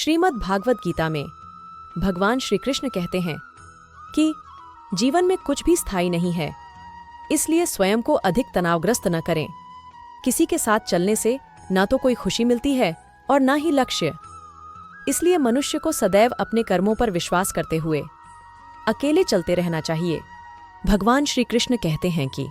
श्रीमद् भागवत गीता में भगवान श्री कृष्ण कहते हैं कि जीवन में कुछ भी स्थायी नहीं है, इसलिए स्वयं को अधिक तनावग्रस्त न करें। किसी के साथ चलने से ना तो कोई खुशी मिलती है और ना ही लक्ष्य। इसलिए मनुष्य को सदैव अपने कर्मों पर विश्वास करते हुए अकेले चलते रहना चाहिए। भगवान श्री कृष्ण कहते हैं कि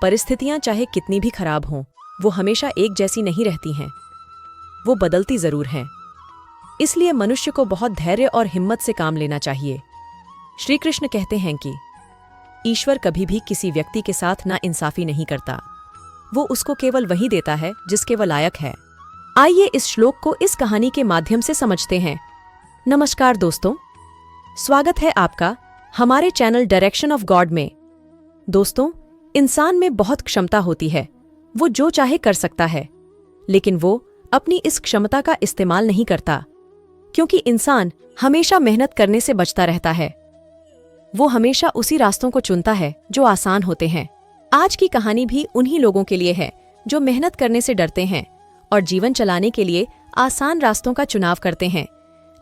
परिस्थितियां चाहे कितनी भी खराब हों, वो हमेशा एक जैसी नहीं रहती हैं, वो बदलती जरूर हैं। इसलिए मनुष्य को बहुत धैर्य और हिम्मत से काम लेना चाहिए। श्री कृष्ण कहते हैं कि ईश्वर कभी भी किसी व्यक्ति के साथ नाइंसाफी नहीं करता, वो उसको केवल वही देता है जिसके वह लायक है। आइए इस श्लोक को इस कहानी के माध्यम से समझते हैं। नमस्कार दोस्तों, स्वागत है आपका हमारे चैनल डायरेक्शन ऑफ गॉड में। दोस्तों, इंसान में बहुत क्षमता होती है, वो जो चाहे कर सकता है, लेकिन वो अपनी इस क्षमता का इस्तेमाल नहीं करता, क्योंकि इंसान हमेशा मेहनत करने से बचता रहता है। वो हमेशा उसी रास्तों को चुनता है जो आसान होते हैं। आज की कहानी भी उन्हीं लोगों के लिए है जो मेहनत करने से डरते हैं और जीवन चलाने के लिए आसान रास्तों का चुनाव करते हैं,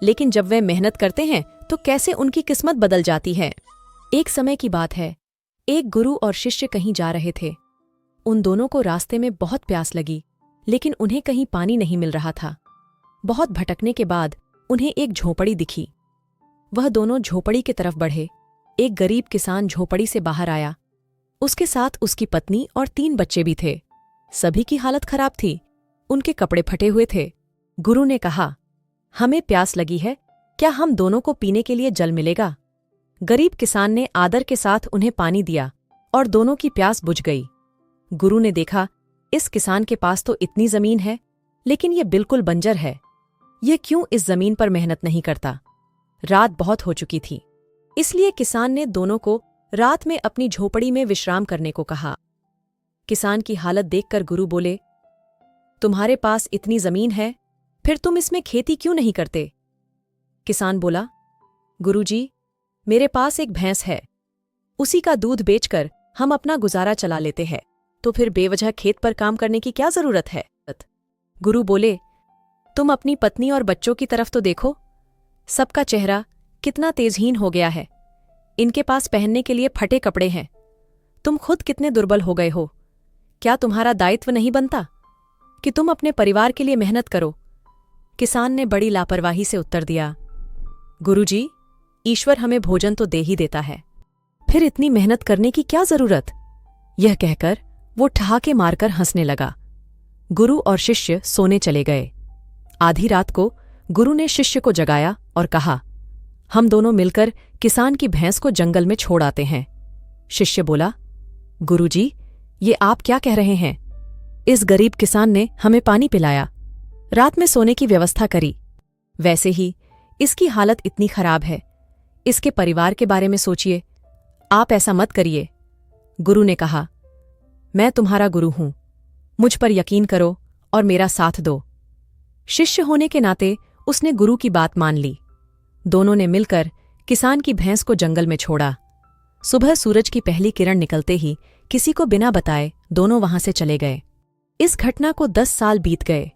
लेकिन जब वे मेहनत करते हैं तो कैसे उनकी किस्मत बदल जाती है। एक समय की बात है, एक गुरु और शिष्य कहीं जा रहे थे। उन दोनों को रास्ते में बहुत प्यास लगी, लेकिन उन्हें कहीं पानी नहीं मिल रहा था। बहुत भटकने के बाद उन्हें एक झोपड़ी दिखी। वह दोनों झोपड़ी की तरफ बढ़े। एक गरीब किसान झोपड़ी से बाहर आया। उसके साथ उसकी पत्नी और 3 बच्चे भी थे। सभी की हालत खराब थी, उनके कपड़े फटे हुए थे। गुरु ने कहा, हमें प्यास लगी है, क्या हम दोनों को पीने के लिए जल मिलेगा? गरीब किसान ने आदर के साथ उन्हें पानी दिया और दोनों की प्यास बुझ गई। गुरु ने देखा, इस किसान के पास तो इतनी जमीन है, लेकिन ये बिल्कुल बंजर है। ये क्यों इस जमीन पर मेहनत नहीं करता? रात बहुत हो चुकी थी, इसलिए किसान ने दोनों को रात में अपनी झोपड़ी में विश्राम करने को कहा। किसान की हालत देखकर गुरु बोले, तुम्हारे पास इतनी जमीन है, फिर तुम इसमें खेती क्यों नहीं करते? किसान बोला, गुरुजी, मेरे पास एक भैंस है, उसी का दूध बेचकर हम अपना गुजारा चला लेते हैं, तो फिर बेवजह खेत पर काम करने की क्या जरूरत है? गुरु बोले, तुम अपनी पत्नी और बच्चों की तरफ तो देखो, सबका चेहरा कितना तेजहीन हो गया है। इनके पास पहनने के लिए फटे कपड़े हैं। तुम खुद कितने दुर्बल हो गए हो। क्या तुम्हारा दायित्व नहीं बनता कि तुम अपने परिवार के लिए मेहनत करो? किसान ने बड़ी लापरवाही से उत्तर दिया, गुरुजी, ईश्वर हमें भोजन तो दे ही देता है, फिर इतनी मेहनत करने की क्या जरूरत? यह कहकर वो ठहाके मारकर हंसने लगा। गुरु और शिष्य सोने चले गए। आधी रात को गुरु ने शिष्य को जगाया और कहा, हम दोनों मिलकर किसान की भैंस को जंगल में छोड़ आते हैं। शिष्य बोला, गुरुजी, ये आप क्या कह रहे हैं? इस गरीब किसान ने हमें पानी पिलाया, रात में सोने की व्यवस्था करी, वैसे ही इसकी हालत इतनी खराब है, इसके परिवार के बारे में सोचिए, आप ऐसा मत करिए। गुरु ने कहा, मैं तुम्हारा गुरु हूं, मुझ पर यकीन करो और मेरा साथ दो। शिष्य होने के नाते उसने गुरु की बात मान ली। दोनों ने मिलकर किसान की भैंस को जंगल में छोड़ा। सुबह सूरज की पहली किरण निकलते ही किसी को बिना बताए दोनों वहां से चले गए। इस घटना को 10 साल बीत गए।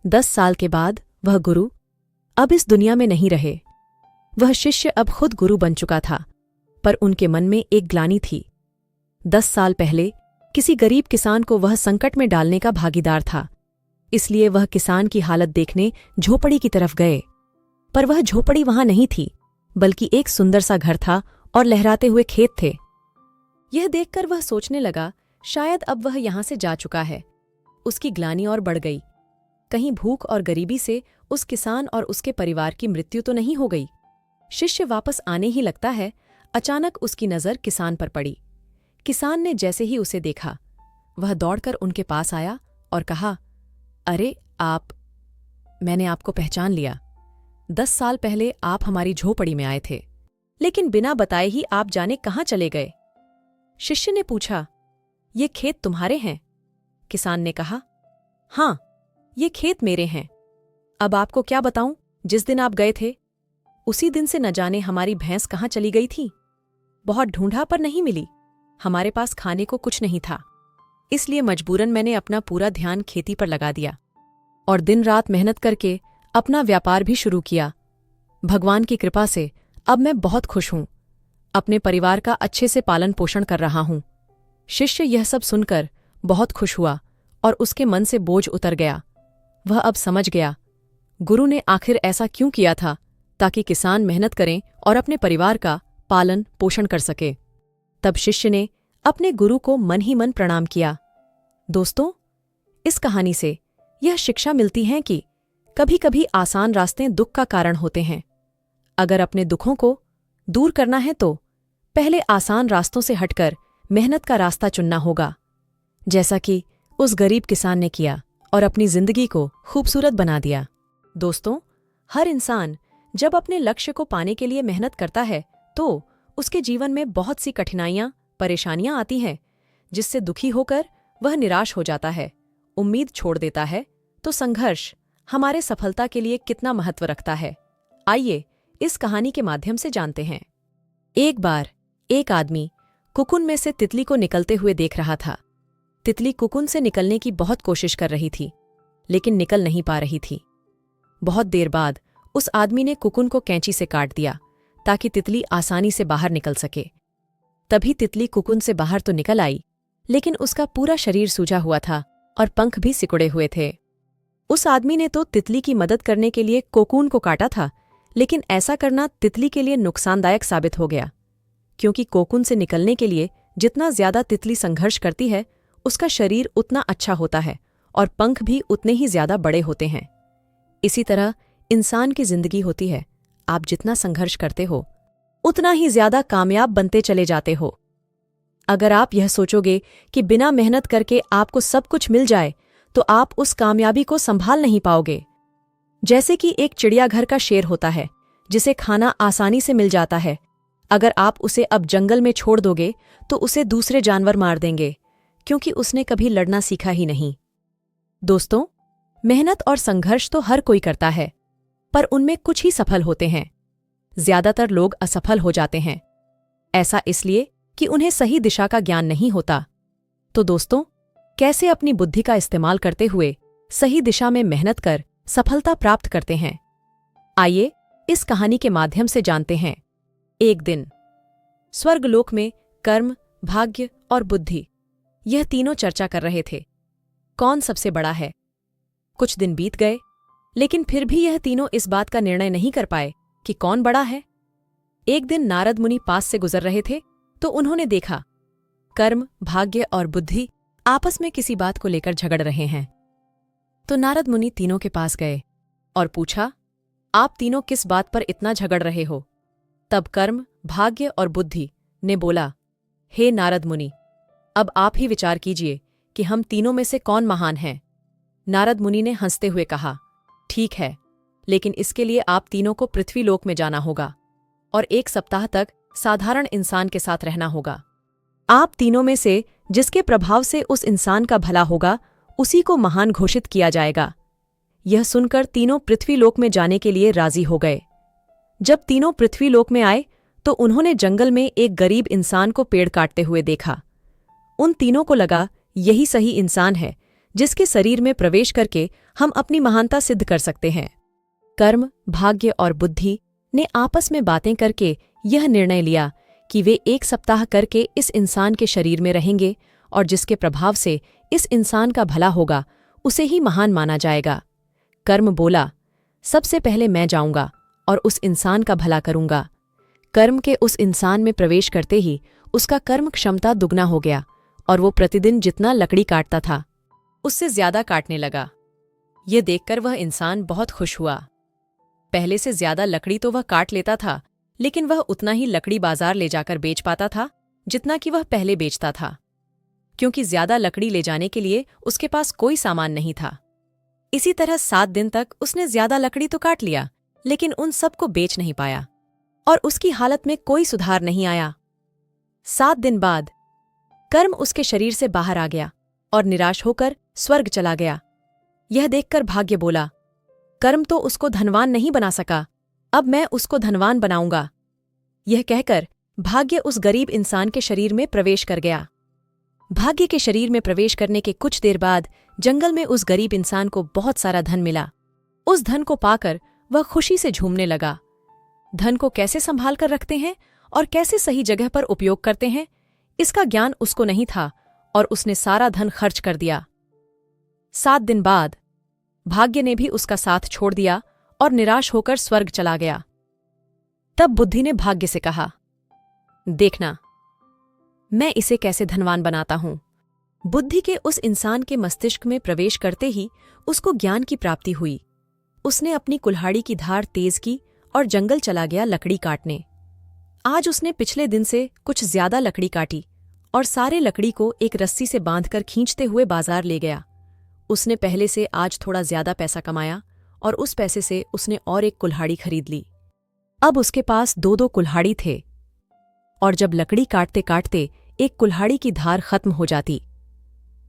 10 साल के बाद वह गुरु अब इस दुनिया में नहीं रहे। वह शिष्य अब खुद गुरु बन चुका था, पर उनके मन में एक ग्लानि थी। 10 साल पहले किसी गरीब किसान को वह संकट में डालने का भागीदार था, इसलिए वह किसान की हालत देखने झोपड़ी की तरफ गए। पर वह झोपड़ी वहां नहीं थी, बल्कि एक सुंदर सा घर था और लहराते हुए खेत थे। यह देखकर वह सोचने लगा, शायद अब वह यहां से जा चुका है। उसकी ग्लानि और बढ़ गई। कहीं भूख और गरीबी से उस किसान और उसके परिवार की मृत्यु तो नहीं हो गई। शिष्य वापस आने ही लगता है, अचानक उसकी नजर किसान पर पड़ी। किसान ने जैसे ही उसे देखा, वह दौड़कर उनके पास आया और कहा, अरे मैंने आपको पहचान लिया। 10 साल पहले आप हमारी झोपड़ी में आए थे, लेकिन बिना बताए ही आप जाने कहाँ चले गए? शिष्य ने पूछा, ये खेत तुम्हारे हैं? किसान ने कहा, हाँ, ये खेत मेरे हैं। अब आपको क्या बताऊं, जिस दिन आप गए थे, उसी दिन से न जाने हमारी भैंस कहाँ चली गई थी। बहुत ढूंढा पर नहीं मिली। हमारे पास खाने को कुछ नहीं था, इसलिए मजबूरन मैंने अपना पूरा ध्यान खेती पर लगा दिया और दिन रात मेहनत करके अपना व्यापार भी शुरू किया। भगवान की कृपा से अब मैं बहुत खुश हूं। अपने परिवार का अच्छे से पालन पोषण कर रहा हूं। शिष्य यह सब सुनकर बहुत खुश हुआ और उसके मन से बोझ उतर गया। वह अब समझ गया गुरु ने आखिर ऐसा क्यों किया था, ताकि किसान मेहनत करें और अपने परिवार का पालन पोषण कर सके। तब शिष्य ने अपने गुरु को मन ही मन प्रणाम किया। दोस्तों, इस कहानी से यह शिक्षा मिलती है कि कभी कभी आसान रास्ते दुख का कारण होते हैं। अगर अपने दुखों को दूर करना है तो पहले आसान रास्तों से हटकर मेहनत का रास्ता चुनना होगा, जैसा कि उस गरीब किसान ने किया और अपनी जिंदगी को खूबसूरत बना दिया। दोस्तों, हर इंसान जब अपने लक्ष्य को पाने के लिए मेहनत करता है तो उसके जीवन में बहुत सी कठिनाइयां, परेशानियां आती हैं, जिससे दुखी होकर वह निराश हो जाता है, उम्मीद छोड़ देता है। तो संघर्ष हमारे सफलता के लिए कितना महत्व रखता है, आइए इस कहानी के माध्यम से जानते हैं। एक बार एक आदमी कुकुन में से तितली को निकलते हुए देख रहा था। तितली कुकुन से निकलने की बहुत कोशिश कर रही थी, लेकिन निकल नहीं पा रही थी। बहुत देर बाद उस आदमी ने कुकुन को कैंची से काट दिया ताकि तितली आसानी से बाहर निकल सके। तभी तितली कुकुन से बाहर तो निकल आई, लेकिन उसका पूरा शरीर सूजा हुआ था और पंख भी सिकुड़े हुए थे। उस आदमी ने तो तितली की मदद करने के लिए कोकून को काटा था, लेकिन ऐसा करना तितली के लिए नुकसानदायक साबित हो गया, क्योंकि कोकून से निकलने के लिए जितना ज्यादा तितली संघर्ष करती है, उसका शरीर उतना अच्छा होता है और पंख भी उतने ही ज्यादा बड़े होते हैं। इसी तरह इंसान की जिंदगी होती है। आप जितना संघर्ष करते हो, उतना ही ज्यादा कामयाब बनते चले जाते हो। अगर आप यह सोचोगे कि बिना मेहनत करके आपको सब कुछ मिल जाए, तो आप उस कामयाबी को संभाल नहीं पाओगे। जैसे कि एक चिड़ियाघर का शेर होता है, जिसे खाना आसानी से मिल जाता है। अगर आप उसे अब जंगल में छोड़ दोगे तो उसे दूसरे जानवर मार देंगे, क्योंकि उसने कभी लड़ना सीखा ही नहीं। दोस्तों, मेहनत और संघर्ष तो हर कोई करता है, पर उनमें कुछ ही सफल होते हैं। ज्यादातर लोग असफल हो जाते हैं। ऐसा इसलिए कि उन्हें सही दिशा का ज्ञान नहीं होता। तो दोस्तों, कैसे अपनी बुद्धि का इस्तेमाल करते हुए सही दिशा में मेहनत कर सफलता प्राप्त करते हैं, आइए इस कहानी के माध्यम से जानते हैं। एक दिन स्वर्गलोक में कर्म, भाग्य और बुद्धि, यह तीनों चर्चा कर रहे थे, कौन सबसे बड़ा है। कुछ दिन बीत गए, लेकिन फिर भी यह तीनों इस बात का निर्णय नहीं कर पाए कि कौन बड़ा है। एक दिन नारद मुनि पास से गुजर रहे थे तो उन्होंने देखा कर्म, भाग्य और बुद्धि आपस में किसी बात को लेकर झगड़ रहे हैं। तो नारद मुनि तीनों के पास गए और पूछा, आप तीनों किस बात पर इतना झगड़ रहे हो। तब कर्म, भाग्य और बुद्धि ने बोला, हे नारद मुनि, अब आप ही विचार कीजिए कि हम तीनों में से कौन महान है। नारद मुनि ने हंसते हुए कहा, ठीक है, लेकिन इसके लिए आप तीनों को पृथ्वीलोक में जाना होगा और 1 सप्ताह तक साधारण इंसान के साथ रहना होगा। आप तीनों में से जिसके प्रभाव से उस इंसान का भला होगा, उसी को महान घोषित किया जाएगा। यह सुनकर तीनों पृथ्वीलोक में जाने के लिए राजी हो गए। जब तीनों पृथ्वीलोक में आए तो उन्होंने जंगल में एक गरीब इंसान को पेड़ काटते हुए देखा। उन तीनों को लगा यही सही इंसान है जिसके शरीर में प्रवेश करके हम अपनी महानता सिद्ध कर सकते हैं। कर्म, भाग्य और बुद्धि ने आपस में बातें करके यह निर्णय लिया कि वे 1 सप्ताह करके इस इंसान के शरीर में रहेंगे और जिसके प्रभाव से इस इंसान का भला होगा, उसे ही महान माना जाएगा। कर्म बोला, सबसे पहले मैं जाऊंगा और उस इंसान का भला करूंगा। कर्म के उस इंसान में प्रवेश करते ही उसका कर्म क्षमता दुगना हो गया और वो प्रतिदिन जितना लकड़ी काटता था, उससे ज्यादा काटने लगा। ये देखकर वह इंसान बहुत खुश हुआ। पहले से ज्यादा लकड़ी तो वह काट लेता था, लेकिन वह उतना ही लकड़ी बाजार ले जाकर बेच पाता था जितना कि वह पहले बेचता था, क्योंकि ज्यादा लकड़ी ले जाने के लिए उसके पास कोई सामान नहीं था। इसी तरह 7 दिन तक उसने ज्यादा लकड़ी तो काट लिया, लेकिन उन सब को बेच नहीं पाया और उसकी हालत में कोई सुधार नहीं आया। 7 दिन बाद कर्म उसके शरीर से बाहर आ गया और निराश होकर स्वर्ग चला गया। यह देखकर भाग्य बोला, कर्म तो उसको धनवान नहीं बना सका, अब मैं उसको धनवान बनाऊंगा। यह कहकर भाग्य उस गरीब इंसान के शरीर में प्रवेश कर गया। भाग्य के शरीर में प्रवेश करने के कुछ देर बाद जंगल में उस गरीब इंसान को बहुत सारा धन मिला। उस धन को पाकर वह खुशी से झूमने लगा। धन को कैसे संभाल कर रखते हैं और कैसे सही जगह पर उपयोग करते हैं, इसका ज्ञान उसको नहीं था और उसने सारा धन खर्च कर दिया। 7 दिन बाद भाग्य ने भी उसका साथ छोड़ दिया और निराश होकर स्वर्ग चला गया। तब बुद्धि ने भाग्य से कहा, देखना मैं इसे कैसे धनवान बनाता हूं। बुद्धि के उस इंसान के मस्तिष्क में प्रवेश करते ही उसको ज्ञान की प्राप्ति हुई। उसने अपनी कुल्हाड़ी की धार तेज की और जंगल चला गया लकड़ी काटने। आज उसने पिछले दिन से कुछ ज्यादा लकड़ी काटी और सारे लकड़ी को एक रस्सी से बांधकर खींचते हुए बाजार ले गया। उसने पहले से आज थोड़ा ज्यादा पैसा कमाया और उस पैसे से उसने और एक कुल्हाड़ी खरीद ली। अब उसके पास 2-2 कुल्हाड़ी थे और जब लकड़ी काटते काटते एक कुल्हाड़ी की धार खत्म हो जाती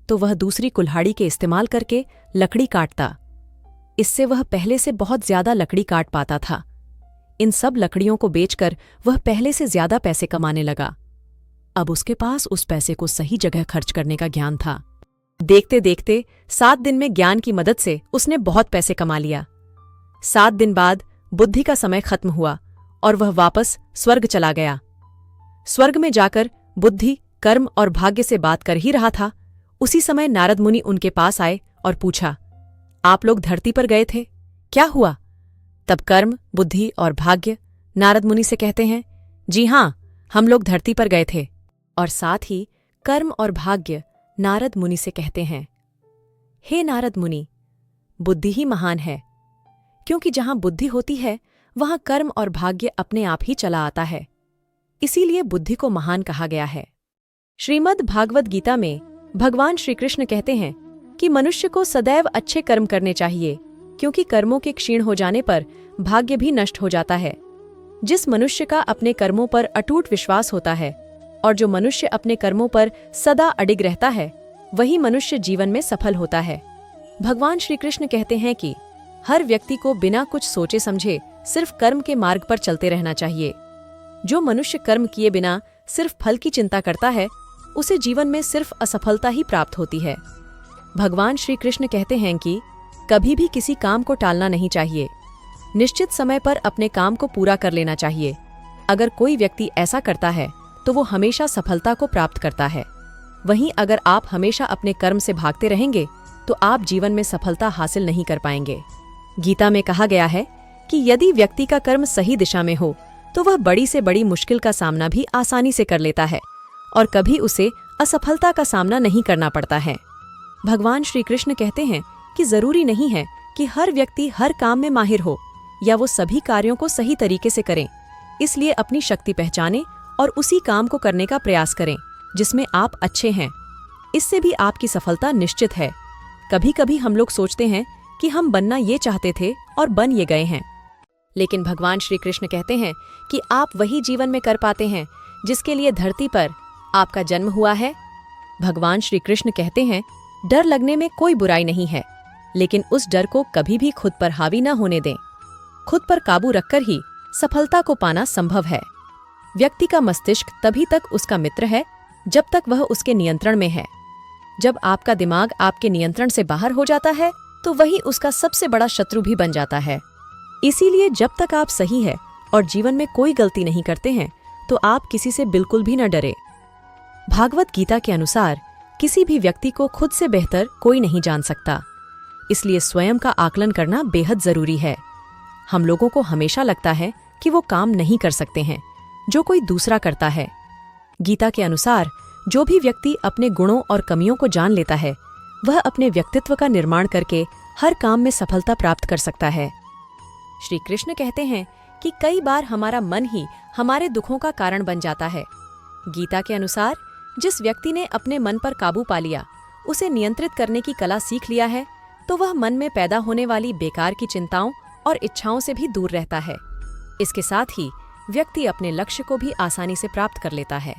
तो वह दूसरी कुल्हाड़ी के इस्तेमाल करके लकड़ी काटता। इससे वह पहले से बहुत ज्यादा लकड़ी काट पाता था। इन सब लकड़ियों को बेचकर वह पहले से ज्यादा पैसे कमाने लगा। अब उसके पास उस पैसे को सही जगह खर्च करने का ज्ञान था। देखते देखते 7 दिन में ज्ञान की मदद से उसने बहुत पैसे कमा लिया। 7 दिन बाद बुद्धि का समय खत्म हुआ और वह वापस स्वर्ग चला गया। स्वर्ग में जाकर बुद्धि कर्म और भाग्य से बात कर ही रहा था, उसी समय नारद मुनि उनके पास आए और पूछा, आप लोग धरती पर गए थे, क्या हुआ? तब कर्म, बुद्धि और भाग्य नारद मुनि से कहते हैं, जी हां, हम लोग धरती पर गए थे। और साथ ही कर्म और भाग्य नारद मुनि से कहते हैं, हे नारद मुनि, बुद्धि ही महान है, क्योंकि जहां बुद्धि होती है वहां कर्म और भाग्य अपने आप ही चला आता है। इसीलिए बुद्धि को महान कहा गया है। श्रीमद् भागवत गीता में भगवान श्री कृष्ण कहते हैं कि मनुष्य को सदैव अच्छे कर्म करने चाहिए, क्योंकि कर्मों के क्षीण हो जाने पर भाग्य भी नष्ट हो जाता है। जिस मनुष्य का अपने कर्मों पर अटूट विश्वास होता है और जो मनुष्य अपने कर्मों पर सदा अडिग रहता है, वही मनुष्य जीवन में सफल होता है। भगवान श्री कृष्ण कहते हैं कि हर व्यक्ति को बिना कुछ सोचे समझे सिर्फ कर्म के मार्ग पर चलते रहना चाहिए। जो मनुष्य कर्म किए बिना सिर्फ फल की चिंता करता है, उसे जीवन में सिर्फ असफलता ही प्राप्त होती है। भगवान श्री कृष्ण कहते हैं कि कभी भी किसी काम को टालना नहीं चाहिए। निश्चित समय पर अपने काम को पूरा कर लेना चाहिए। अगर कोई व्यक्ति ऐसा करता है तो वो हमेशा सफलता को प्राप्त करता है। वहीं अगर आप हमेशा अपने कर्म से भागते रहेंगे तो आप जीवन में सफलता हासिल नहीं कर पाएंगे। गीता में कहा गया है कि यदि व्यक्ति का कर्म सही दिशा में हो तो वह बड़ी से बड़ी मुश्किल का सामना भी आसानी से कर लेता है और कभी उसे असफलता का सामना नहीं करना पड़ता है। भगवान श्री कृष्ण कहते हैं कि जरूरी नहीं है कि हर व्यक्ति हर काम में माहिर हो या वो सभी कार्यों को सही तरीके से करें। इसलिए अपनी शक्ति पहचानें और उसी काम को करने का प्रयास करें जिसमें आप अच्छे हैं। इससे भी आपकी सफलता निश्चित है। कभी कभी हम लोग सोचते हैं कि हम बनना ये चाहते थे और बन ये गए हैं, लेकिन भगवान श्री कृष्ण कहते हैं कि आप वही जीवन में कर पाते हैं जिसके लिए धरती पर आपका जन्म हुआ है। भगवान श्री कृष्ण कहते हैं, डर लगने में कोई बुराई नहीं है, लेकिन उस डर को कभी भी खुद पर हावी न होने दें। खुद पर काबू रखकर ही सफलता को पाना संभव है। व्यक्ति का मस्तिष्क तभी तक उसका मित्र है जब तक वह उसके नियंत्रण में है। जब आपका दिमाग आपके नियंत्रण से बाहर हो जाता है तो वही उसका सबसे बड़ा शत्रु भी बन जाता है। इसीलिए जब तक आप सही है और जीवन में कोई गलती नहीं करते हैं तो आप किसी से बिल्कुल भी न डरे। भागवत गीता के अनुसार किसी भी व्यक्ति को खुद से बेहतर कोई नहीं जान सकता, इसलिए स्वयं का आकलन करना बेहद जरूरी है। हम लोगों को हमेशा लगता है कि वो काम नहीं कर सकते हैं जो कोई दूसरा करता है। गीता के अनुसार जो भी व्यक्ति अपने गुणों और कमियों को जान लेता है वह अपने व्यक्तित्व का निर्माण करके हर काम में सफलता प्राप्त कर सकता है। श्री कृष्ण कहते हैं कि कई बार हमारा मन ही हमारे दुखों का कारण बन जाता है। गीता के अनुसार जिस व्यक्ति ने अपने मन पर काबू पा लिया, उसे नियंत्रित करने की कला सीख लिया है, तो वह मन में पैदा होने वाली बेकार की चिंताओं और इच्छाओं से भी दूर रहता है। इसके साथ ही व्यक्ति अपने लक्ष्य को भी आसानी से प्राप्त कर लेता है।